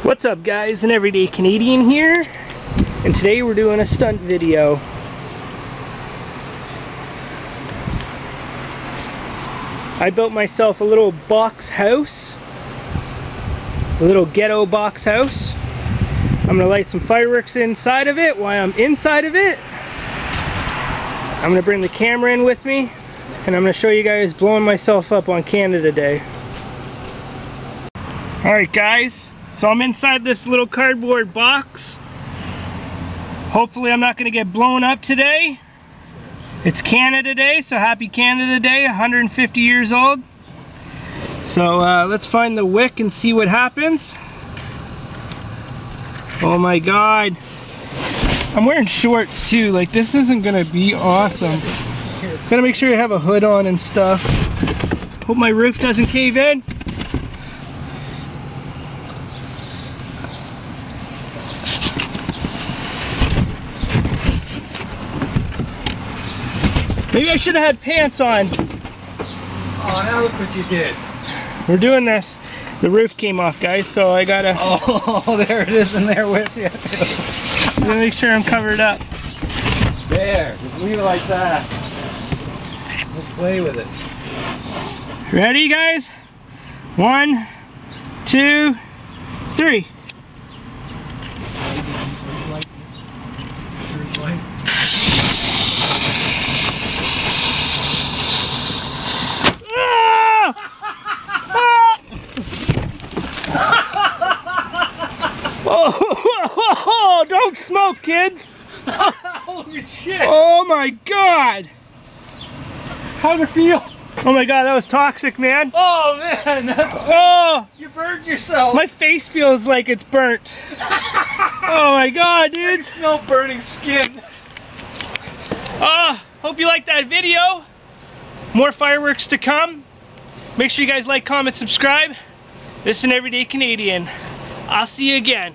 What's up guys, an everyday Canadian here, and today we're doing a stunt video. I built myself a little box house, a little ghetto box house. I'm gonna light some fireworks inside of it while I'm inside of it. I'm gonna bring the camera in with me, and I'm gonna show you guys blowing myself up on Canada Day. Alright guys, so I'm inside this little cardboard box. Hopefully I'm not going to get blown up today. It's Canada Day, so happy Canada Day, 150 years old. So let's find the wick and see what happens. Oh my god. I'm wearing shorts too, like this isn't going to be awesome. Gotta make sure you have a hood on and stuff. Hope my roof doesn't cave in. Maybe I should have had pants on. Oh, now look what you did. We're doing this. The roof came off, guys, so I gotta... Oh, there it is in there with you. I'm gonna make sure I'm covered up. There, just leave it like that. We'll play with it. Ready, guys? 1, 2, 3. Oh, don't smoke, kids! Holy shit! Oh my god! How'd it feel? Oh my god, that was toxic, man. Oh man, that's... Oh! You burned yourself! My face feels like it's burnt. Oh my god, dude! I can smell burning skin. Hope you liked that video. More fireworks to come. Make sure you guys like, comment, subscribe. This is an Everyday Canadian. I'll see you again.